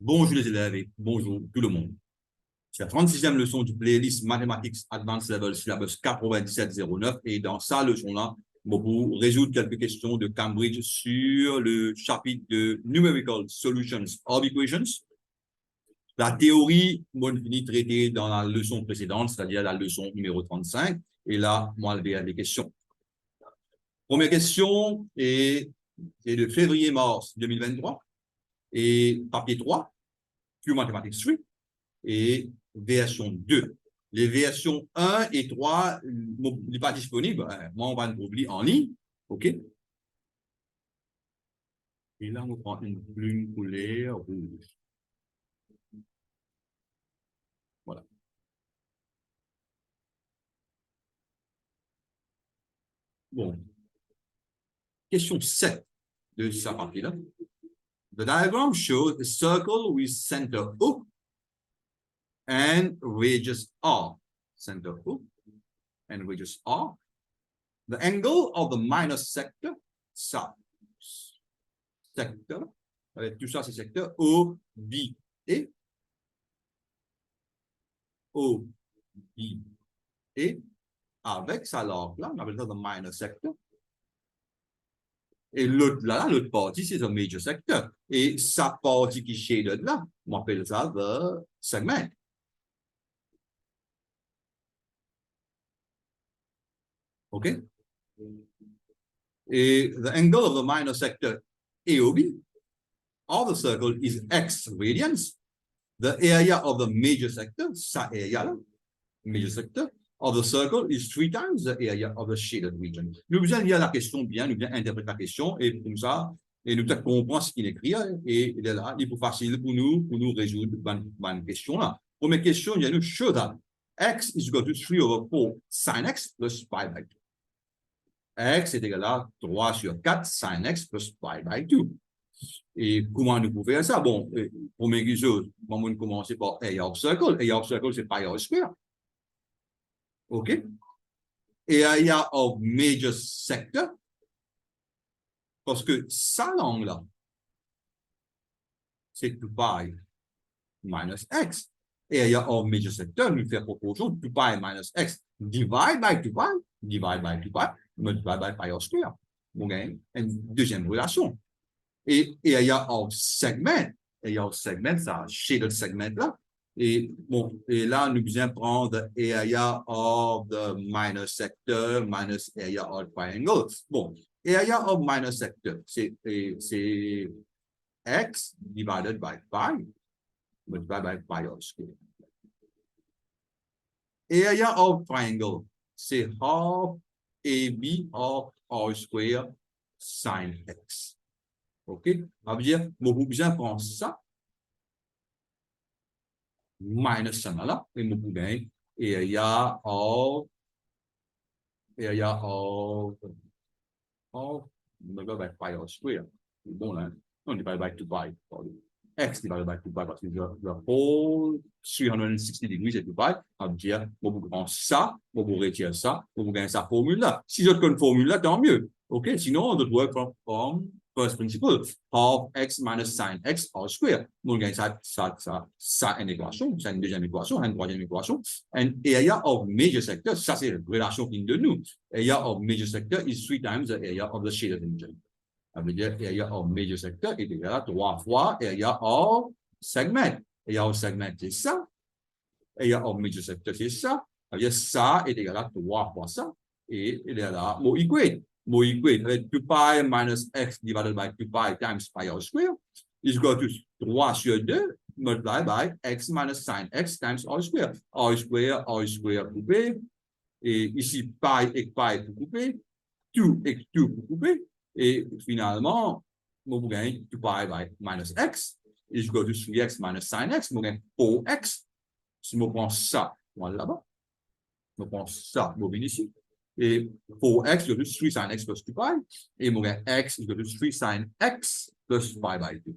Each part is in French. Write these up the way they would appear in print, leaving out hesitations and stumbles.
Bonjour les élèves et bonjour tout le monde. C'est la 36e leçon du playlist Mathematics Advanced Level syllabus 9709 et dans sa leçon-là, on va résoudre quelques questions de Cambridge sur le chapitre de Numerical Solutions of Equations. La théorie, moi, je finis traitée dans la leçon précédente, c'est-à-dire la leçon numéro 35. Et là, moi, je vais à des questions. Première question est de février-mars 2023 et papier 3, Pure Mathematics 3. Et version 2. Les versions 1 et 3 n'est pas disponible. Moi, on va nous publier en ligne. OK? Et là, on prend une plume couleur rouge. Voilà. Bon. Question 7 de sa partie-là. The diagram shows a circle with center O and radius R. Center O and radius R. The angle of the minor sector, ça, secteur, tout ça c'est secteur O, B, et O, B, et avec sa log là, on appelle ça le minor sector. Et l'autre là, l'autre partie, c'est le major sector. Et sa partie qui est shaded là, on appelle ça le segment. OK? Et the angle of the minor sector AOB of the circle is X radians. The area of the major sector, sa area là, major sector, of the circle is 3 times the area of the shaded region. Nous bien lire la question bien, nous bien interpréter la question, et comme ça, et nous peut-être comprendre ce qu'il écrit, et il est là, il est plus facile pour nous résoudre une question là. Première question, il y a nous show that x is equal to 3 over 4 sin x plus pi by 2. X est égal à 3 sur 4 sin x plus pi by 2. Et comment nous pouvons faire ça? Bon, première chose, on va commencer par area of circle. Area of circle, c'est pi r square. OK? Area of major sector. Parce que sa langue là, c'est 2 pi minus x. Area of major sector nous fait proportion 2 pi minus x. Divide by 2 pi, divide by 2 pi, multiply by pi r square. On gagne une deuxième relation. Et area of segment, ça shaded segment là. Et bon, et là, nous besoin prendre area of the minor sector minus area of triangle. Bon, area of minor sector, c'est x divided by pi, multiplied by pi r square. Area of triangle, c'est half AB of r square sin x. OK? Ça veut dire, vous besoin prendre ça, minus ça là, et vous gagnez area of divided by pi r square. Bon là, on divide by 2 pi. X divided by 2 pi parce que the whole 360 degrees est 2 pi. Ça veut dire, vous prendre ça, vous retirer ça, vous gagnez sa formule là. Si vous avez une formule là, tant mieux. OK? Sinon, on doit work from first principle, half x minus sin x all square. Nous gagnons ça une équation, c'est une deuxième équation, une troisième équation. And area of major sector, ça c'est la relation qui est de nous. Area of major sector is 3 times the area of the shaded region. Ça veut dire area of major sector est égal à 3 fois area of segment. Area of segment, c'est ça. Area of major sector, c'est ça. Ça veut dire ça est égal à 3 fois ça. Et il est là, mon equate. Mon equate avec 2 pi minus x divided by 2 pi times pi r square is equal to 3 sur 2 multiplied by x minus sin x times r square. R square coupé. Et ici, pi et pi pour couper. 2 et 2 pour couper. Et finalement, vous gagnez 2 pi by minus x is equal to 3x minus sin x. Vous gagnez 4x. Si je prends ça, voilà là-bas. Je prends ça, je viens ici. Et 4x is equal to 3 sin x plus 2 pi. Et je gagne x is equal to 3 sin x plus pi by 2.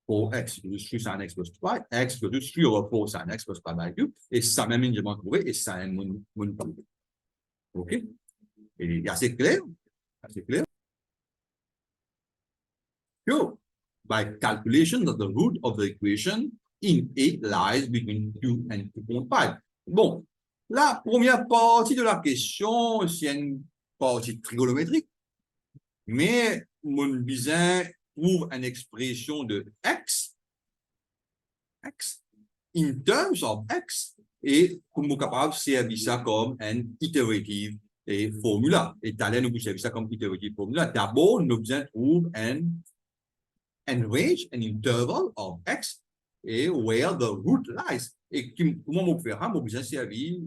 4x is equal to 3 sin x plus 2 pi. X is equal to 3 over 4 sin x plus pi by 2. Et ça même, je vais trouver, et ça est mon trouver. OK? Et assez clair? Assez clair? Yo! by calculation of the root of the equation in A lies between 2 and 2.5. Bon, la première partie de la question, c'est une partie trigonométrique, mais mon besoin trouve une expression de x in terms of x, et nous sommes capables de servir ça comme un iterative et formula. Et tout à l'heure, nous pouvons servir ça comme iterative formula. D'abord, nous besoin trouver un range, an interval of x, et where the root lies. Et comment on peut faire? On besoin servir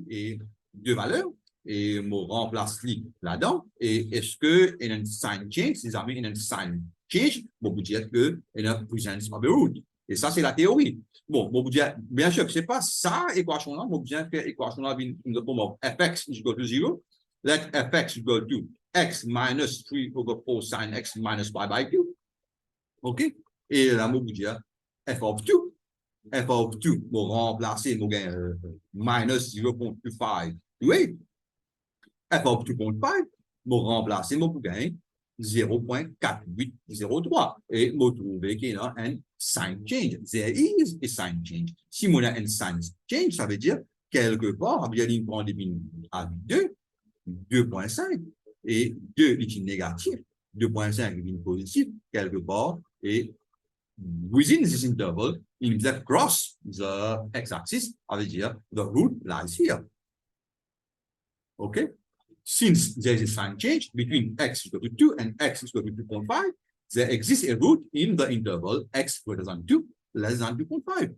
deux valeurs, et on remplace là-dedans. Et est-ce que il y a un sign change? Si jamais il y a un sign change, on peut dire que il y a une présence of the root. Et ça, c'est la théorie. Bon, on peut dire, bien sûr, ce n'est pas ça, équation-là. On peut bien faire équation-là in the form of fx is equal to 0. Let fx equal to x minus 3 over 4 sin x minus pi by 2. OK? Et là, on peut dire f of 2. F of 2, on remplacer, on gagne minus 0.25. Oui. F of 2.5, on remplacer, on gagne 0.4803. Et on trouve qu'il y a un sign change. There is a sign change. Si on a un sign change, ça veut dire quelque part, il y a une grande à 2, 2.5, et 2 est négatif, 2.5 est positif, quelque part, et within this interval, in the cross the x-axis, ça veut dire the root lies here. Okay? Since there is a sign change between x equal to 2 and x equal to 2.5, there exists a root in the interval x greater than 2, less than 2.5.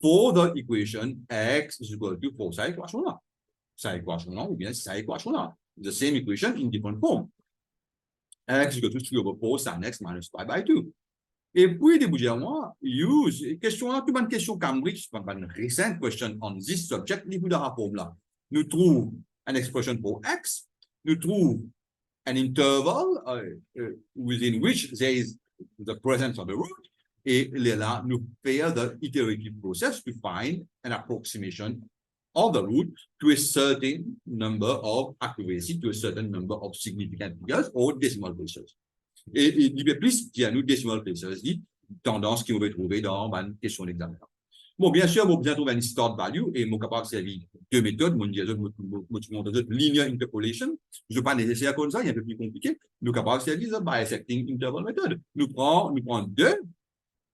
For the equation x is equal to 4 sa équation-là. Sa équation-là, ou bien sa équation-là. The same equation in different form. X is equal to 3 over 4 sin x minus pi by 2. Et puis, de dire moi, use, question là, toute une question Cambridge, une recent question on this subject, nous de la forme là. Nous trouvons an expression for x, nous trouvons an interval within which there is the presence of the root, et là, nous faisons the iterative process to find an approximation of the root to a certain number of accuracy, to a certain number of significant figures or decimal places. Et il y a plus qu'il y a nous decimal places, tendance qu'on va trouver dans une question d'examen. Bon, bien sûr, on bien trouver une stored value et on est capable de servir deux méthodes. Mon linear interpolation. Je ne vais pas nécessaire comme ça, il est un peu plus compliqué. Nous sommes capables de servir la bisecting interval method. Nous prenons 2,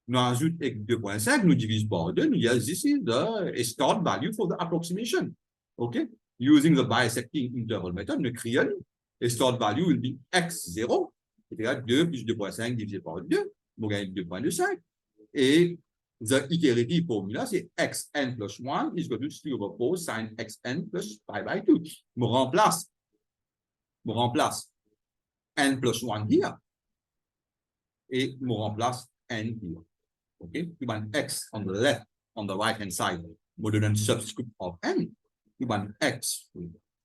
nous ajoutons 2.5, nous divisons par 2, nous disons this is the stored value for the approximation. OK? Using the bisecting interval method, nous créons a stored value will be x0, c'est-à-dire 2 plus 2.5 divisé par 2, nous gagnons 2.25. Et the iterative formula, c'est xn plus 1 is equal to 3 over 4 sin xn plus pi by 2. Je remplace n plus 1 here et je remplace n here. Okay? You want x on the left, on the right hand side, je donne un subscript of n. You want x,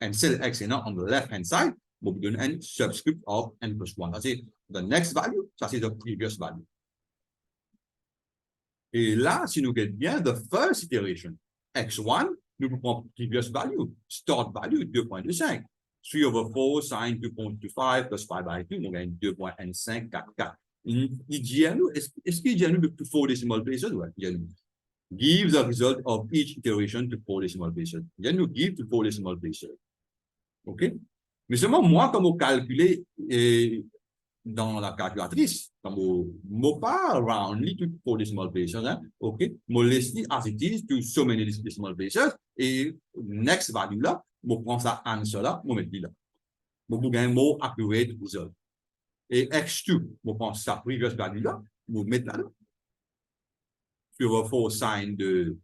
and still x is not on the left hand side, je donne un subscript of n plus 1. Ça c'est the next value, ça c'est the previous value. Et là, si nous regardons bien, the first iteration, x1, nous prenons previous value, stored value 2.25. 3 over 4 sin 2.25 plus pi by 2, nous gagnons 2.1544. Il dit à nous, est-ce qu'il dit à nous de 4 decimal places? Ouais, il dit à nous. Give the result of each iteration to 4 decimal places. Il dit à nous, give to 4 decimal places. OK? Mais seulement moi, comme on calcule dans la calculatrice, comme on pas roundly to 4 decimal places, hein? OK? On laisse as it is to so many decimal places, et next value là, on prend ça answer là, on met là. On gagne more accurate result. Et x2, on prend ça previous value là, on met là. Sur 4 sin de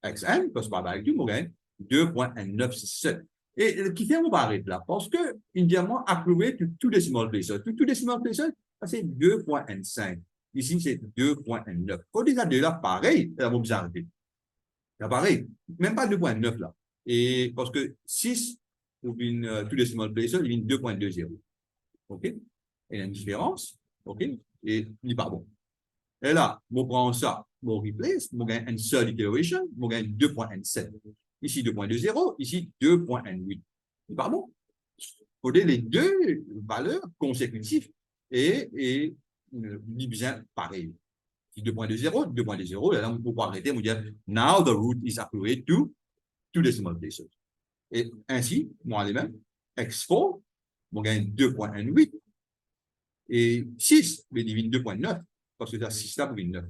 xn plus pi by 2, on gagne 2.967. Et qui fait on va arrêter là? Parce que, indirectement, accurate to 2 decimal places. To decimal places, c'est 2.5. Ici, c'est 2.9. Quand déjà de là, pareil, on va vous arrêter. Là, pareil, même pas 2.9 là. Et parce que 6, ou une 2 decimal places, il y a une 2.20. OK? Il y a une différence. OK? Et il n'est pas bon. Et là, on prend ça, on replace, on gagne une seule iteration, on gagne 2.7. Ici 2.20, ici 2.8. Pardon? Il faut les deux valeurs consécutives et bien pareil. 2.20, 2.20, et là, on peut arrêter, on dire, now the root is accurate to two decimal places. Et ainsi, moi, les mêmes, X4, on gagne 2.18, et 6, mais divine 2.9, parce que c'est 6 là pour une 9.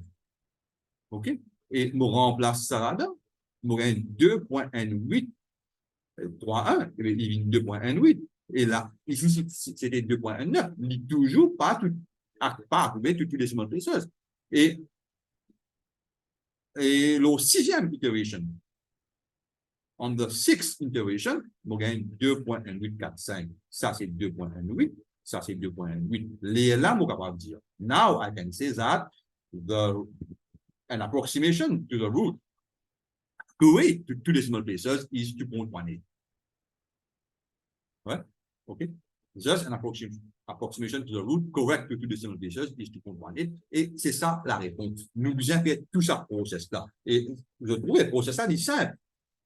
OK? Et on remplace ça là-dedans, on gagne 2.18, 3.1, et divine 2.18. Et là, ici, c'était 2.9, il dit toujours pas tout, pas approuvé toutes les decimal places. Et le sixième iteration, on the sixth iteration, on gagne 2.1845. Ça, c'est 2.18. Ça, c'est 2.18. Là, on est capable de dire, now I can say that an approximation to the root correct to two decimal places is 2.18. Ouais? OK? Just an approximation to the root correct to two decimal places is 2.18. Et c'est ça la réponse. Nous avons fait tout ça process-là. Et je trouve le process-là est simple.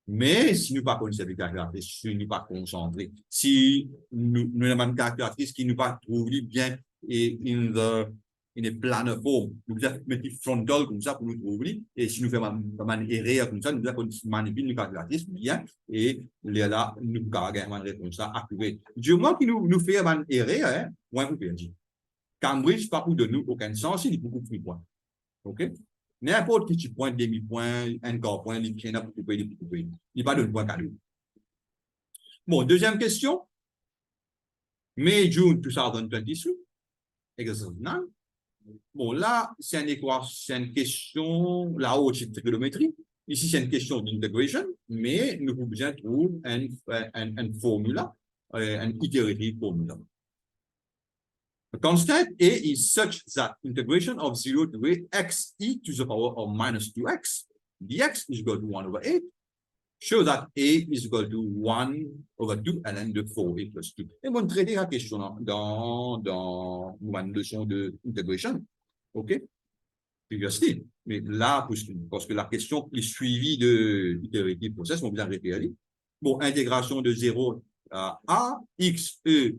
Mais si nous ne pas connaissons les calculatrices, si nous ne pas concentrés, si nous avons une calculatrice qui nous pas trouvé bien et in a planar form, nous devons mettre frontal comme ça pour nous trouver. Et si nous faisons une erreur comme ça, nous devons manipuler une calculatrice bien et là, nous avons une réponse accurate. Du moins que nous faisons une erreur, moins vous perdez. Cambridge, pas pour de nous aucun sens, il est beaucoup plus point. OK? N'importe qui point, demi-point, un quart point, il n'y a pas il pas de point cadeau. Bon, deuxième question. May, June 2023, exercice 9. Bon, là, c'est une question, là-haut, c'est trigonométrie. Ici, c'est une question d'integration, mais nous pouvons bien trouver une formule, une iterative formule. The constant A is such that integration of 0 to a x e to the power of minus 2x dx is equal to 1 over 8. Show that A is equal to 1 over 2 and then the 4a plus 2. Et on traite la question dans une leçon d'integration. OK? Previously. Mais là, parce que la question est suivie de l'iterative process, on vient répéter. Bon, intégration de 0 à a, x, e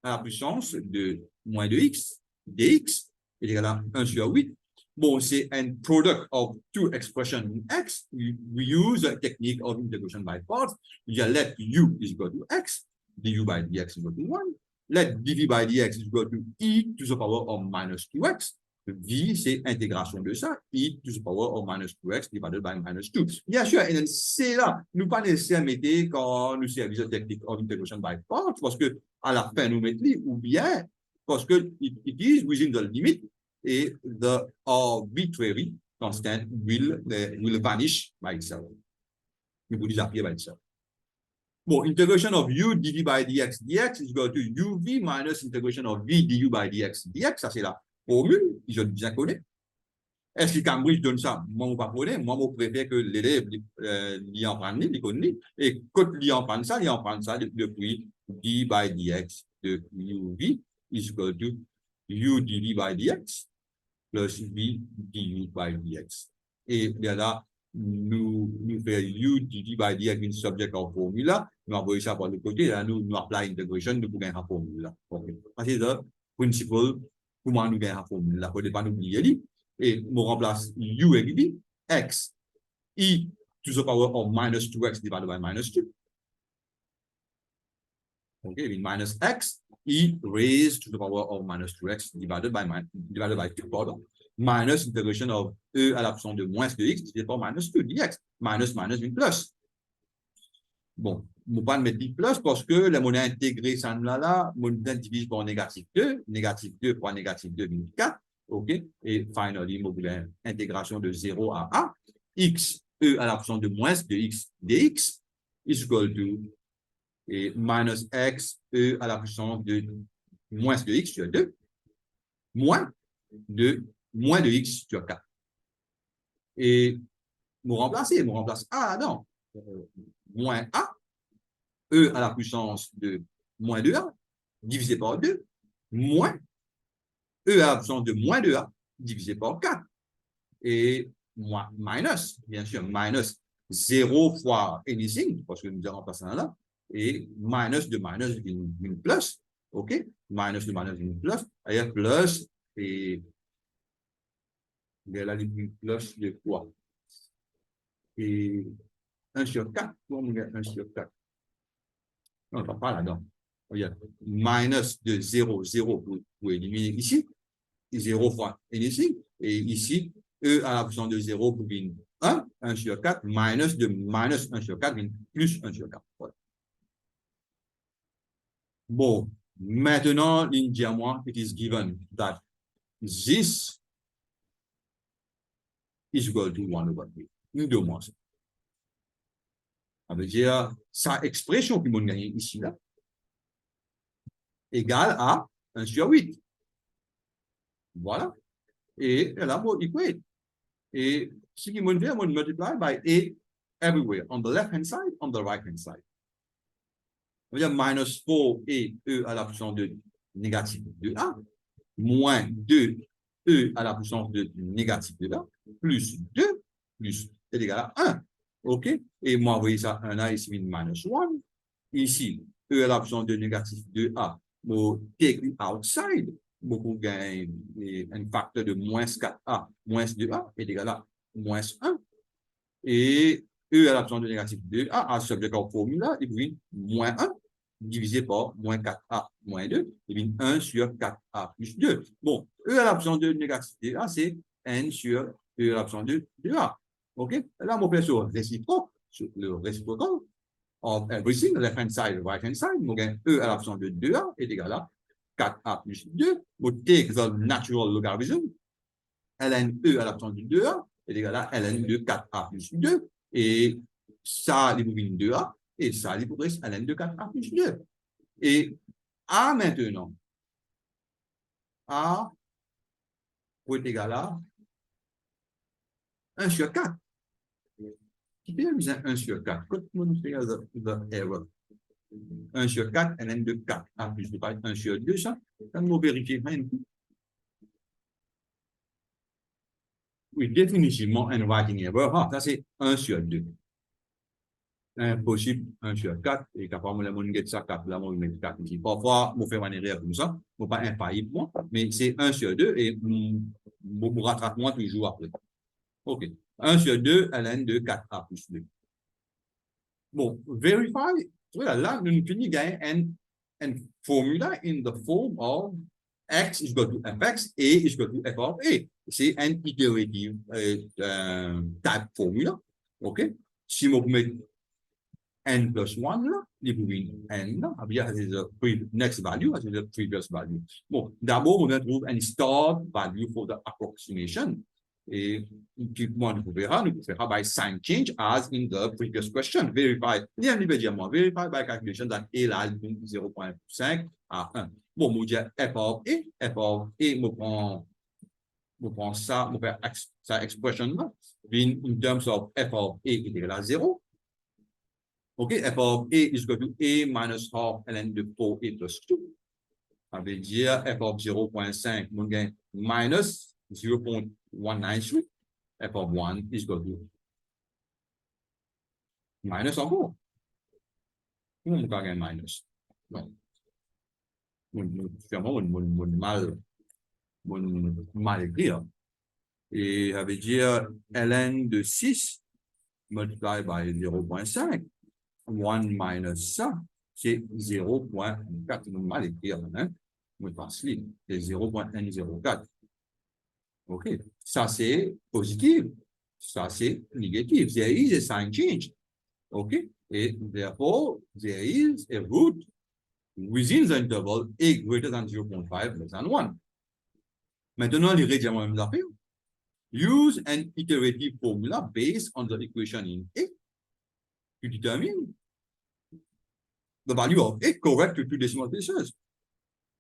à la puissance de moins de x, dx, est égal à 1 sur 8. Bon, c'est un product of two expressions in x. We use a technique of integration by parts. You let u is equal to x, du by dx is equal to 1. Let dv by dx is equal to e to the power of minus 2x. V, c'est intégration de ça, e to the power of minus 2x divided by minus 2. Bien sûr, c'est là, nous pas nécessairement mettre quand nous servissons la technique of integration by parts, parce que à la fin, nous mettons, ou bien parce que it is within the limit et the arbitrary constant will vanish by itself. It will disappear by itself. Bon, integration of u dv by dx is equal to uv minus integration of v du by dx, ça c'est la formule, je bien connais. Est-ce que Cambridge donne ça? Moi, je ne pas connais. Moi, je préfère que l'élève l'y en prenne, l'y connaît. Et quand l'y en prenne ça depuis d by dx de uv is equal to u dv by dx plus v du by dx. Et bien là, nous faisons u dv by dx une subject en formule, nous envoyons ça par le côté, là, nous apply integration, nous pouvons la formule. Okay. C'est le principal, comment nous gagnons la formule. Là, il ne faut pas oublier. Et nous remplace u et v, x, e to the power of minus 2x divided by minus 2. Okay, minus x, e raised to the power of minus 2x divided by 2, pardon. Minus integration of e à la puissance de moins de x divided par minus 2 dx. Minus une plus. Bon, on ne peut pas mettre plus parce que la monnaie intégrée, ça là, monnaie divise par négatif 2 fois négatif 2, 4. OK? Et finally, on a intégration de 0 à a. X, e à la puissance de moins de x dx is equal to et minus x, e à la puissance de moins de x sur 2, moins de x sur 4. Et nous remplace a, non. Moins a, e à la puissance de moins 2a, divisé par 2, moins e à la puissance de moins 2a, divisé par 4. Et minus, bien sûr, minus 0 fois anything, parce que nous avons remplacé là, et minus de minus une plus, OK? Minus de minus une plus, et plus et là, il plus de quoi? Et 1 sur 4, on met 1 sur 4. Non, pas là-dedans. Regarde, minus de 0, 0 pour éliminer ici, 0 fois n ici, et ici, E à la puissance de 0 pour venir 1 sur 4, minus de minus 1 sur 4, plus 1 sur 4. Voilà. Bon, maintenant, il dit à moi, it is given that this is equal to 1 over 3. Nous demandons ça. Ça veut dire, sa expression qui m'a gagné ici, là, égale à 1 sur 8. Voilà. Et là, moi, equate. Et ce qui m'a fait, moi, multiply by a everywhere, on the left-hand side, on the right-hand side. Ça veut dire minus 4 et e à la puissance de négatif de a, moins 2 e à la puissance de négatif de a, plus 2, plus est égal à 1. OK? Et moi, vous voyez ça, 1 a ici, minus 1. Ici, e à la puissance de négatif de a, moi, take it outside, beaucoup gagne un facteur de moins 4a, moins 2a est égal à moins 1. Et e à la puissance de négatif de a, à ce que la formule, il devient moins 1 divisé par moins 4a moins 2, il devient 1 sur 4a plus 2. Bon, e à la puissance de négatif de a, c'est n sur e à la puissance de 2a. OK? Là, on fait sur réciproque, sur le réciprocal of everything, left hand side, right hand side, donc e à la puissance de 2a est égal à 4a plus 2. We take the natural logarithm, ln e à la puissance de 2a est égal à ln de 4a plus 2. Et ça, il vous vient 2a, et ça, il vous reste ln de 4a plus 2. Et a maintenant, a est égal à 1 sur 4. Qui peut dire 1 sur 4? Comment nous faisons the error? 1 sur 4, ln de 4a plus 2, 1 sur 2, ça, on va vérifier. Oui, définitivement, un writing error. Ah, ça, c'est 1 sur 2. Impossible, 1 sur 4. Et capable, on met ça 4, là, on met 4 ici. Parfois, on fait une erreur comme ça. On pas infaillible, mais c'est 1 sur 2 et on rattrape moi toujours après. OK. 1 sur 2, ln de 4a plus 2. Bon, verify. Là, nous finissons gagner une formule in the form of x is equal to fx, a is equal to f of a. C'est un iterative type formula. OK? Si on met n plus 1 là, il vous vient n là, c'est the next value, c'est the previous value. Bon, d'abord, on trouve un start value for the approximation. Et typiquement, nous verrons by sign change as in the previous question. Verify, immédiatement, verify by calculation that a là, 0.5 à 1. Bon, je dis f of a, je prends ça, je fais sa expression là, in terms of f of a est égal à 0. OK, f of a is equal to a minus half ln de 4a plus 2. Ça veut dire f of 0.5, on gagne minus 0.193. F of 1 is equal to minus encore. On gagne minus. Non. Finalement, mal écrit. Et ça veut dire ln de 6 multiplié par 0.5. 1 minus ça, c'est 0.4. Mal écrit, hein? On passe ligne. C'est 0.104. OK. Ça, c'est positif. Ça, c'est négatif. There is a sign change. OK. Et therefore, there is a root within the interval a greater than 0.5 less than 1. Maintenant, les rédiaments même affaire. Use an iterative formula based on the equation in A to determine the value of A correct to 2 decimal places.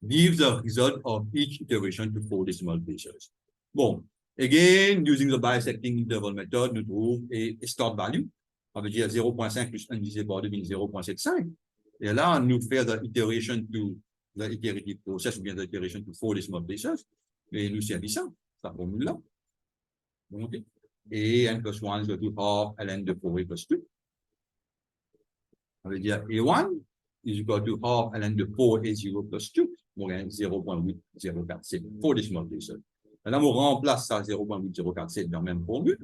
Give the result of each iteration to 4 decimal places. Bon, again, using the bisecting interval method, nous trouvons a start value. Ça veut dire 0.5 plus 1 divisé par 2 devient 0.75. Et là, nous faisons the iteration to the iterative process ou bien the iteration to 4 decimal places. Et nous servissons cette formule-là. Okay. A n plus 1 is equal to half ln de 4a plus 2. Ça veut dire A1 is equal to half ln de 4a0 plus 2. on gagne 0.804. C'est 4 decimal places. Maintenant, on remplace ça 0.8047 dans la même formule.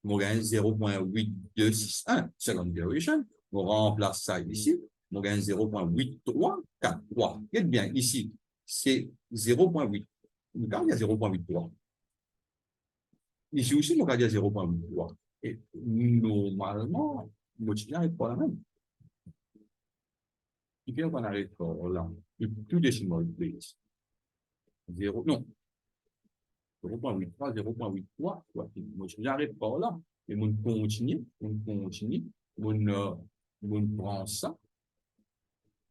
On gagne 0.8261, second derivation. On remplace ça ici. On gagne 0.8343. Regardez bien, ici, c'est 0.8. On gagne 0.83. Ici aussi, on gagne 0.83. Et normalement, le multiplier n'est pas la même. Il faut qu'on arrive là. Two decimal places. 0, non. 0.83, 0.83. Moi, j'arrive par là. Et on continue. On prend ça.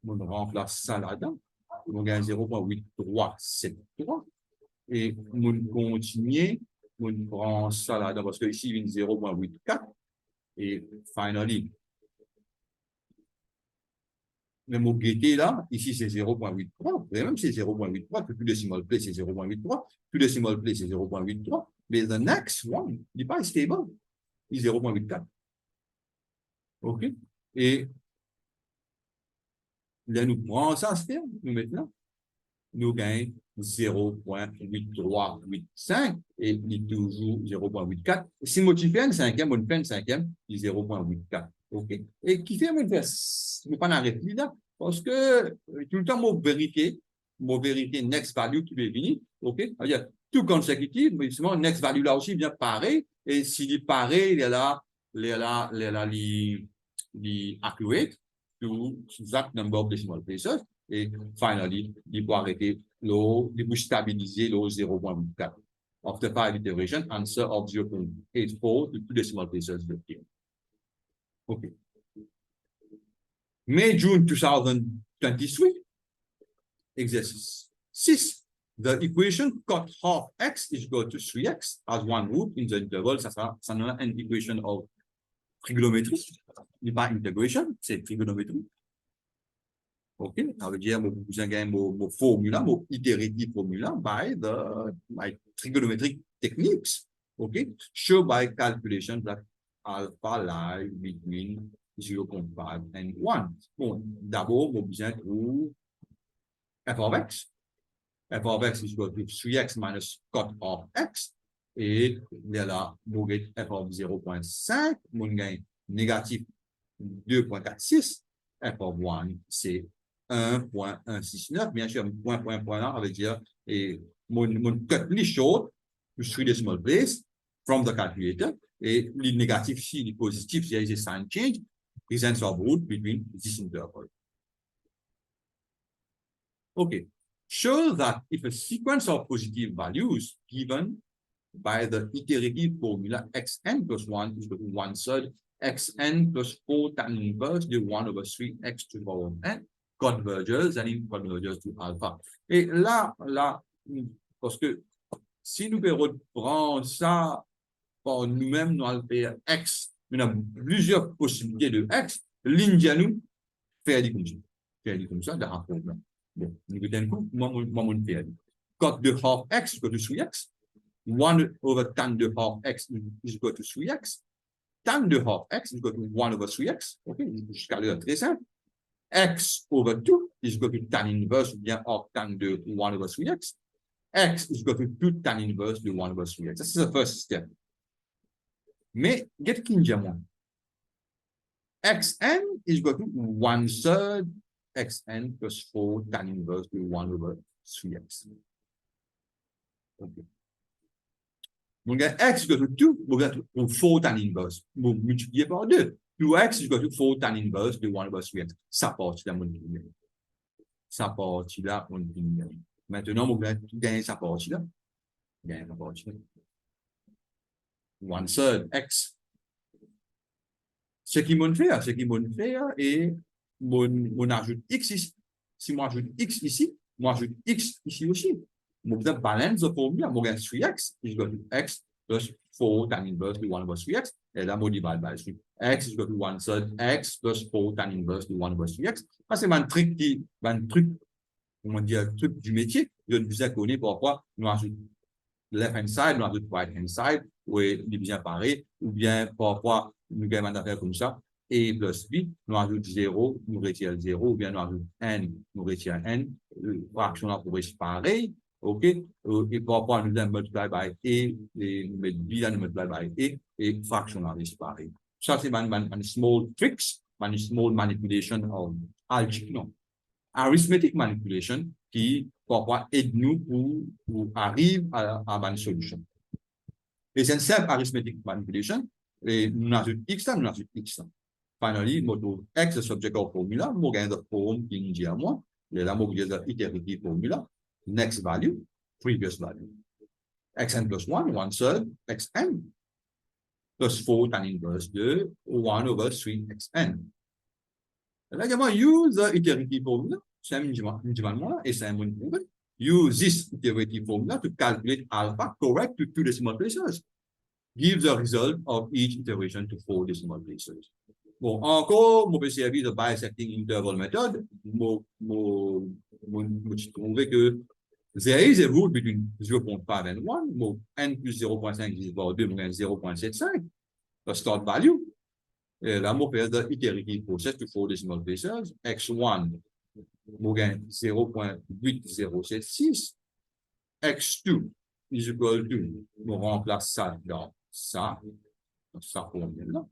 On remplace ça là-dedans. On gagne 0.8373. Et on continue. On prend ça là-dedans parce que ici, il y a 0.84. Et finally, le mot guetter là, ici c'est 0.83, même si c'est 0.83, tout decimal place c'est 0.83, tout decimal place c'est 0.83, mais the next one, il n'est pas stable, il est 0.84. OK? Et là, nous prenons ça, nous maintenant, nous gagnons 0.8385 et il est toujours 0.84. Si on fait un cinquième, on fait un cinquième, il est 0.84. OK? Et qui fait mon vers? Je ne pas arrêter là. Parce que tout le temps, mon vérité, next value qui est venir. OK? C'est-à-dire, tout consécutif, mais justement, next value là aussi vient pareil. Et s'il est pareil, il est là, accurate to exact number of decimal places. Et finally, il peut arrêter il peut stabiliser le 0.84. After 5 iteration, answer of 0.84 to 2 decimal places. OK. May, June 2023, exercise 6. The equation cut half x is equal to 3x as one root in the interval. Ça sera une equation of trigonométrie. Il n'est pas integration, c'est trigonométrie. OK, ça veut dire vous avez mon formula, mon iterative formula by trigonometric techniques. OK, show by calculation that alpha lie between 0.5 and 1. Bon, d'abord, on a besoin de f of x. F of x is equal to 3x minus cut of x. Et là, on a f of 0.5, on gagne négatif 2.46. F of 1, c'est 1.169. Bien sûr, point là, ça veut dire, et mon cut is short to 3 decimal place from the calculator. Et les négatifs ici, les positifs, there is a sign change. Presence of root between this interval. Okay. Show that if a sequence of positive values given by the iterative formula xn plus 1 is equal to 1/3 xn plus 4 tan inverse de 1/3 x to the power n converges and it converges to alpha. Et là, parce que si nous reprendre ça par nous-mêmes, nous allons faire x. On a plusieurs possibilités de x. L'India nous fait comme ça, dans un problème. Bon, nous d'un coup, moi, on fait. Cut de half x is equal to 3x. 1/tan de half x is equal to 3x. Tan de half x is equal to 1/3x. OK, jusqu'à l'heure très simple. X over 2 is equal to tan inverse ou bien tan de 1/3x. X is equal to 2 tan inverse de 1/3x. This is the first step. Mais, get kinja moins. Xn is equal to 1/3 xn plus 4 tan inverse de 1/3x. Okay. Donc, x is equal to 2, vous avez 4 tan inverse. Vous multipliez par 2. 2x is equal to 4 tan inverse de 1/3x. Ça part là, mon premier. Ça part là, mon premier. Maintenant, vous gagnez ça part là. Gagnez ça part là. 1/3 x. Ce qui m'ont fait, et on ajoute x ici. Si moi ajoute x ici, moi ajoute x ici aussi. Mon balance de formule, mon gain 3x is equal to x plus 4 tan inverse de 1/3x. Et là, on divide by 3. X is equal to 1/3 x plus 4 tan inverse de 1/3x. Ça, c'est un truc comment dire, un truc du métier. Je ne vous ai connu pourquoi nous ajoutons left hand side, nous ajoutons right hand side, ou est bien pareil, ou bien parfois nous gagnons un affaire comme ça. A plus B, nous ajoutons 0, nous retirons 0, ou bien nous ajoutons N, nous retirons N, fraction là pour être pareil, ok, et parfois nous allons multiplier by A, et nous mettons B là, nous multiplier by A, et fraction là est pareil. Ça, c'est un small tricks, un small manipulation of algebra, non, arithmetic manipulation qui parfois aide nous pour arriver à une solution. Et c'est une simple arithmetic manipulation, et nous ajoutons X là, nous ajoutons X là. Finally, moto X the subject of formula, mo gain the form in G moi, le la mo get the iterative formula, next value, previous value. Xn plus 1, 1 third, Xn, plus 4 tan inverse de 1 over 3 Xn. Là, également, use the iterative formula, c'est minimalement, et c'est un use this iterative formula to calculate alpha correct to 2 decimal places. Give the result of each iteration to 4 decimal places. Bon, encore, je peux servir de bisecting interval method. Je trouve que there is a rule between 0.5 and 1. N plus 0.5 divisé par 2, 0.75. The start value. Et là, je fais the iterative process to 4 decimal places. X1, je gagne 0.8076. X2 is equal to, je remplace ça dans ça. Ça pour là.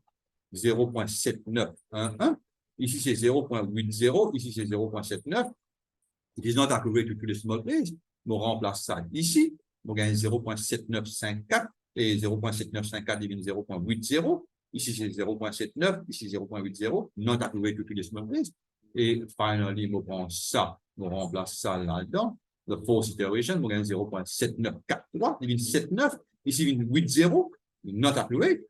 0.7911. Ici, c'est 0.80. Ici, c'est 0.79. It is not accurate to decimal place. On remplace ça ici. On gagne 0.7954 et 0.7954 divisé 0.80. Ici, c'est 0.79. Ici, 0.80. Not accurate to decimal place. Et finally, on prend ça. On remplace ça là-dedans. The fourth iteration, on gagne 0.7943 divisé 79. Ici, 80. Not accurate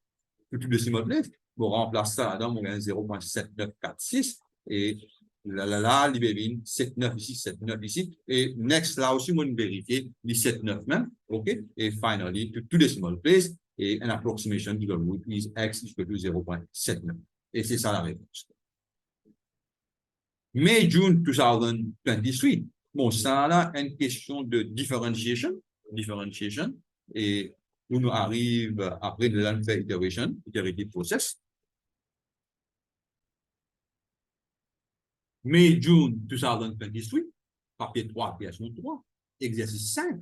to decimal place. On remplace ça là-dedans, on gagne 0.7946 et là, il 79 ici, 79 ici. Et next, là aussi, on vérifie les 79 même. OK? Et finally, to 2 decimal place, et an approximation to the root is x equal to 0.79. Et c'est ça la réponse. May, June 2023. Bon, ça là, une question de differentiation. Et où nous arrive après de l'unfair iteration, iterative process. May, June 2023, papier 3, pièce 3, exercice 5.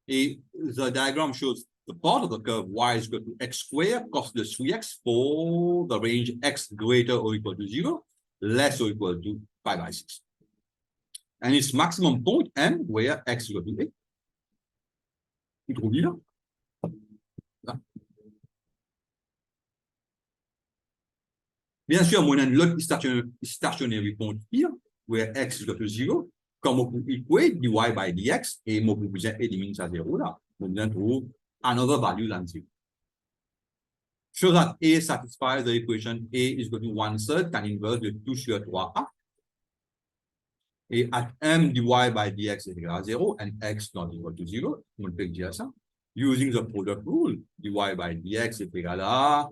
Et the diagram shows the part of the curve y is equal to x squared cos the 3x for the range x greater or equal to 0, less or equal to pi by 6. And its maximum point m where x is equal to 8. Tu trouves là? Bien sûr, moi, l'autre stationary point here, where x is equal to 0, comme on peut equate dy by dx, et on peut bien éliminer ça 0 là. On vient trouver another value than 0. Show that A satisfies the equation A is equal to 1/3 tan inverse de 2 sur 3a. Et at m dy by dx est égal à 0, and x not equal to 0, on peut dire ça. Using the product rule, dy by dx est égal à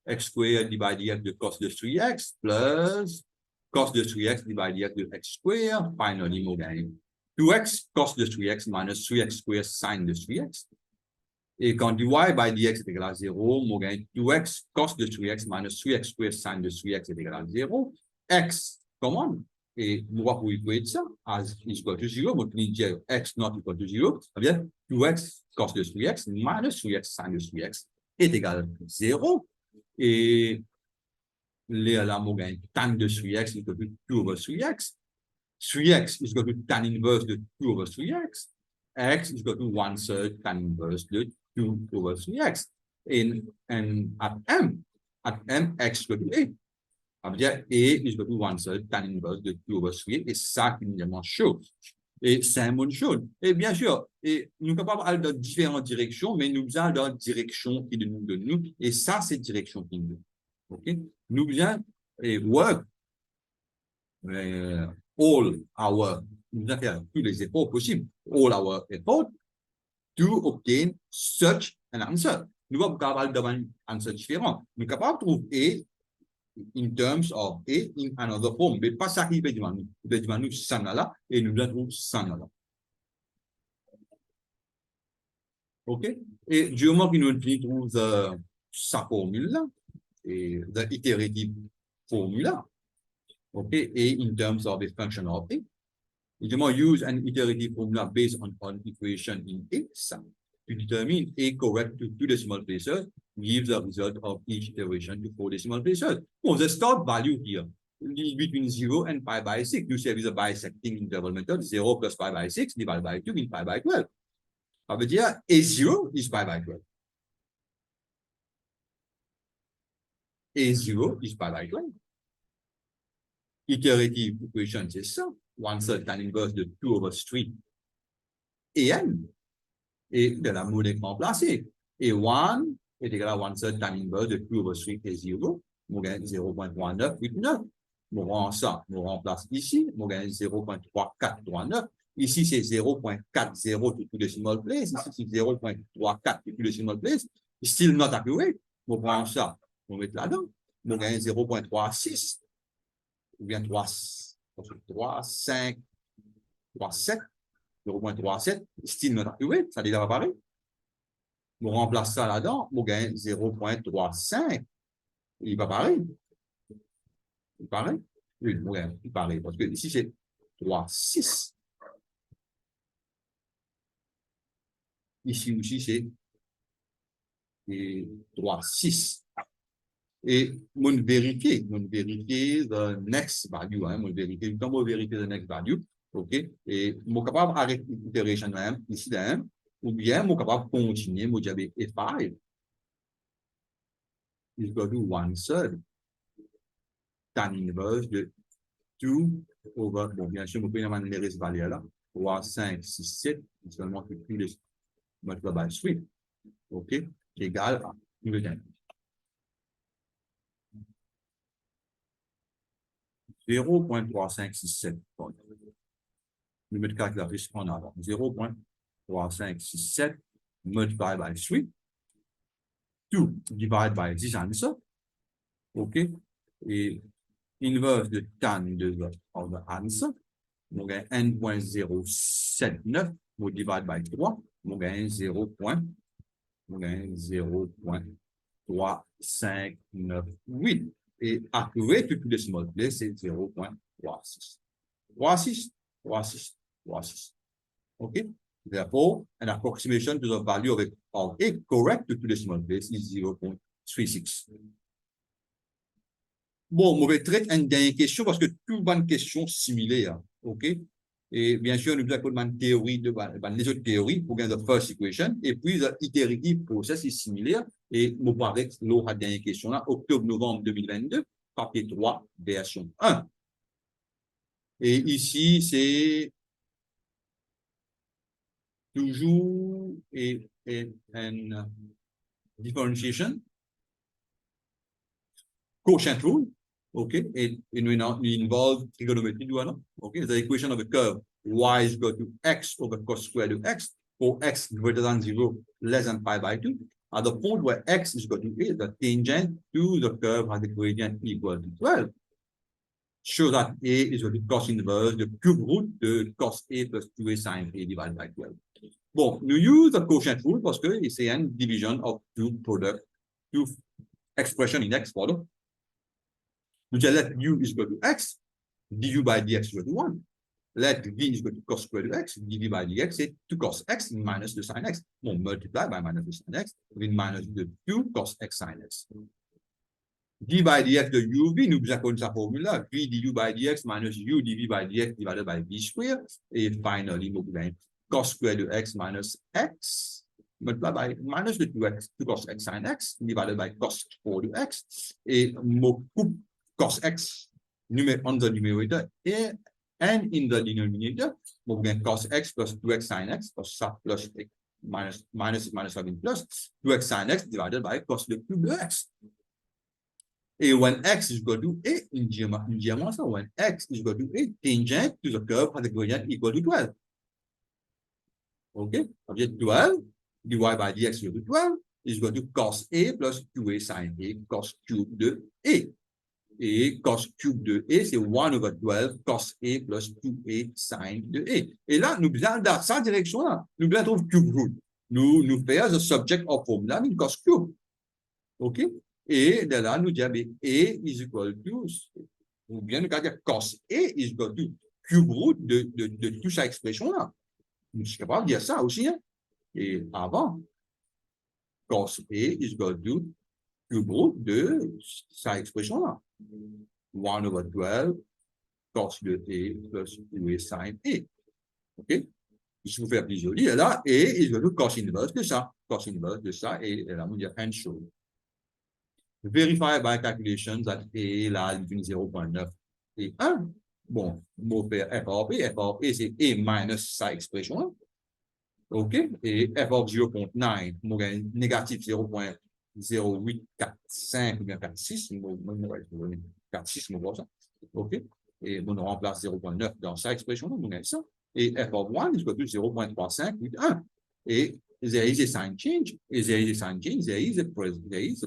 x squared divided by dx de cos de 3x plus cos de 3x divided by dx de x squared. Finally, on gagne 2x cos de 3x minus 3x squared sin de 3x. Et quand dy by dx est égal à 0, on gagne 2x cos de 3x minus 3x squared sin de 3x est égal à 0. X common. Et nous allons écrire ça as is equal to 0. On peut dire x not equal to 0. Ça veut dire 2x cos de 3x minus 3x sin de 3x est égal à 0. Et là, on gagne tan de 3x is equal to 2 over 3x. 3x is equal to tan inverse de 2 over 3x. X is equal to 1/3 tan inverse de 2 over 3x. And at m, x is equal to 8. Ça veut dire A is equal to 1/3 tan inverse de 2 over 3. Et ça qui nous demande chaud. Et c'est une bonne chose. Et bien sûr, et nous sommes capables d'aller dans différentes directions, mais nous allons dans la direction qui nous donne nous. Et ça, c'est la direction qui nous donne. OK? Nous allons work all our, nous allons faire tous les efforts possibles, all our efforts to obtain such an answer. Nous sommes capables d'avoir un answer différent. Nous sommes capables de trouver in terms of A in another form. Mais pas ça qui veut dire nous. Il veut dire nous ça là et nous avons ça là. OK? Et du moment que nous trouve sa formule là, et the iterative formula. Okay, A in terms of a function of A. You use an iterative formula based on equation in X to determine A correct to 2 decimal places, gives the result of each iteration to 4 decimal places. Well, the start value here between 0 and pi by 6. You say with a bisecting interval method, 0 plus pi by 6 divided by 2 means pi by 12. Ça veut dire A0 is pi by 12. A0 is pi by 12. Iterative equation, c'est ça. 1/3 tan inverse de 2/3 an. Et de la modèle remplacée. A1 est égal à 1/3 tan inverse de 2/3 A0. On gagne 0.3989. On rend ça, on remplace ici. On gagne 0.3439. Ici, c'est 0.40 to 2 decimal place. Ici, c'est 0.34 to 2 decimal place. Still not accurate. On prend ça, on met là-dedans. On gagne 0.36. Ou bien 3,5, 3,7, 0.37, still not accurate, ça déjà apparaît. On remplace ça là-dedans, on gagne 0.35. Il va pareil. Il paraît. Oui, il paraît. Parce que ici, c'est 3,6. Ici aussi, c'est 3,6. Et on vérifie the next value, on vérifie, quand on vérifie the next value, ok, et on est capable d'arrêter l'itération ici, ou bien on est capable de continuer, on dit F5 is equal to 1/3 tan inverse de 2 over, bon, bien sûr, on peut numérer ce valeur là, 3, 5, 6, 7, seulement que plus les multiplié by 3, ok, égal à le gain. 0.3567. Nous mettons calculatrice en avant. 0.3567 multiplied by 3. 2 divided by this answer. OK. Et inverse de tan de the answer. On gagne 1.079. On divide by 3. On gagne 0.3598. Et accurate to decimal place, c'est 0.36. 36, 36, 36. Okay? Therefore, an approximation to the value of A correct to decimal place is 0.36. Bon, on va traiter une dernière question parce que tout bonne question similaire. OK? Et bien sûr, nous avons une théorie les autres théories pour gagner la first equation. Et puis, l'iterative process est similaire. Et nous parlons de la dernière question là, octobre-novembre 2022, papier 3, version 1. Et ici, c'est toujours une differentiation. Quotient rule. Okay, and we involve trigonometry. Okay, the equation of a curve y is equal to x over cos squared of x, for x greater than 0, less than pi by 2. At the point where x is equal to a, the tangent to the curve has a gradient equal to 12. Show that a is equal to cos inverse the cube root de cos a plus 2a sin a divided by 12. Bon, we use the quotient rule parce que c'est une division of two expression in x follow. We just let u is equal to x, du by dx is equal to 1. Let v is equal to cos squared of x, dv by dx is 2 cos x minus the sin x. Bon, multiply by minus the sin x, with minus the 2 cos x sin x. d by dx de uv, nous avons sa formule, v du by dx minus u dv by dx divided by v square. Et finally, nous avons cos squared of x minus x, multiplied by minus the 2x, 2 cos x sin x, divided by cos 4 of x. Et nous coupe cos x on the numerator and in the denominator, we get cos x plus 2x sin x plus minus 7 plus 2x sin x divided by cos the cube of x. And when x is equal to a in GM also, when x is equal to a, tangent to the curve has a gradient equal to 12. Okay, object 12 divided by dx equal to 12 is equal to cos a plus 2a sin a cos cube de a. Et cos cube de a, c'est 1 over 12 cos a plus 2a sin de a. Et là, nous allons dans cette direction-là. Nous allons trouver cube root. Nous faisons the subject of formula in cos cube. OK? Et de là, nous disons, A is equal to, ou bien nous dire cos A is equal to cube root de toute cette expression-là. Je suis capable de dire ça aussi. Hein? Et avant, cos A is equal to cube root de cette expression-là. 1 over 12 cos de A plus 2A sin A. OK? Je vous fais plus joli. Et là, A is equal to cos inverse de ça. Cos inverse de ça. Et là, on dit and show. Verify by calculations that A là, il 0.9 et 1. Bon, on fait f of A. F of A, c'est A minus sa expression. OK? Et f of 0.9, on a négatif 0.0845 ou bien 46. 46, on voit ça. OK? Et on remplace 0.9 dans sa expression, on a ça. Et f of 1 is equal to 0.3581. Et there is a sign change. There is a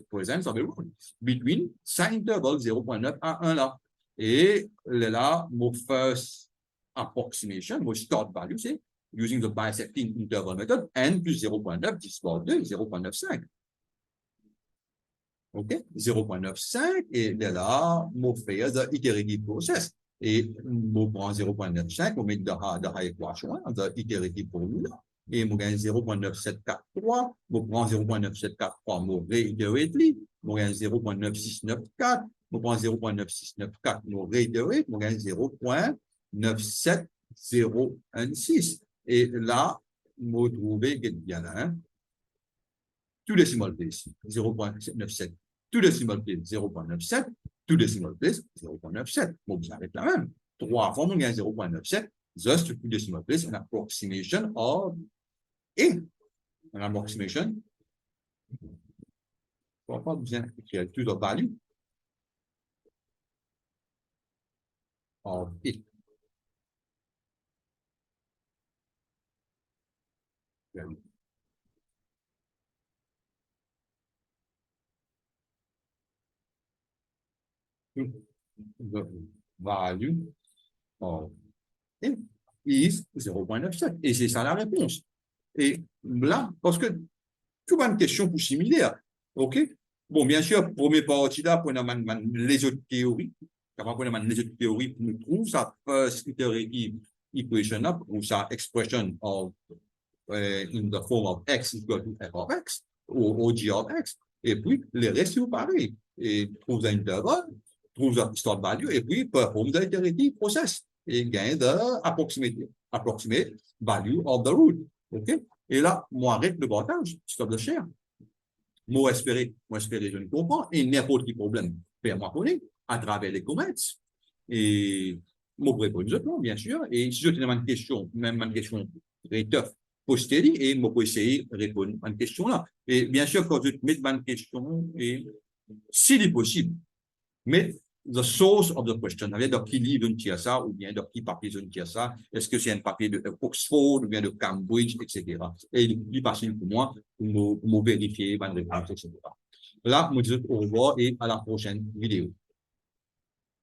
presence of a rule between sign interval 0.9 à 1 là. Et là, mon first approximation, mon start value, c'est using the bisecting interval method, n plus 0.9 divisé 2, 0.95. OK? 0.95, et là, mon fait the iterative process. Et on prend 0.95, on met dans l'équation, the iterative formula. Et on gagne 0.9743, on prend 0.9743, on réitérate, on gagne 0.9694, on prend 0.9694, on réitérate, on gagne 0.97016. Et là, on trouve bien là, hein? Two decimal place, 0.97. Two decimal place, 0.97. Two decimal place, 0.97. Bon, vous arrêtez là même. 3 fois, on gagne 0.97. Just two decimal place, an approximation of A. An approximation. On va pas bien écrire to the value of A. The value of A is 0.97. Et c'est ça la réponse. Et là, parce que tu as une question plus similaire. OK? Bon, bien sûr, première partie là, pour les autres théories. Pour les autres théories, nous trouvons sa first iterative equation là, ou sa expression of in the form of x equal to f of x, ou g of x. Et puis, les restes sont pareils. Et trouve un intervalle, trouve un start value, et puis perform the iterative process. Et gain the approximate value of the root. OK? Et là, moi, arrête le bordage, stop le share. Moi, espérer, je ne comprends. Et n'importe quel problème, fais-moi connaître à travers les comments. Et moi, je réponds exactement, bien sûr. Et si je te demande une question, même une question très tough, postérieure, et moi, je peux essayer de répondre à une question là. Et bien sûr, quand je te mets une question, et s'il est possible, mais the source of the question, dans qui livre on tire ça, ou bien dans qui papier on tire ça, est-ce que c'est un papier de Oxford, ou bien de Cambridge, etc. Et il est plus facile pour moi, pour me vérifier, ma réponse, etc. Là, je vous dis au revoir et à la prochaine vidéo.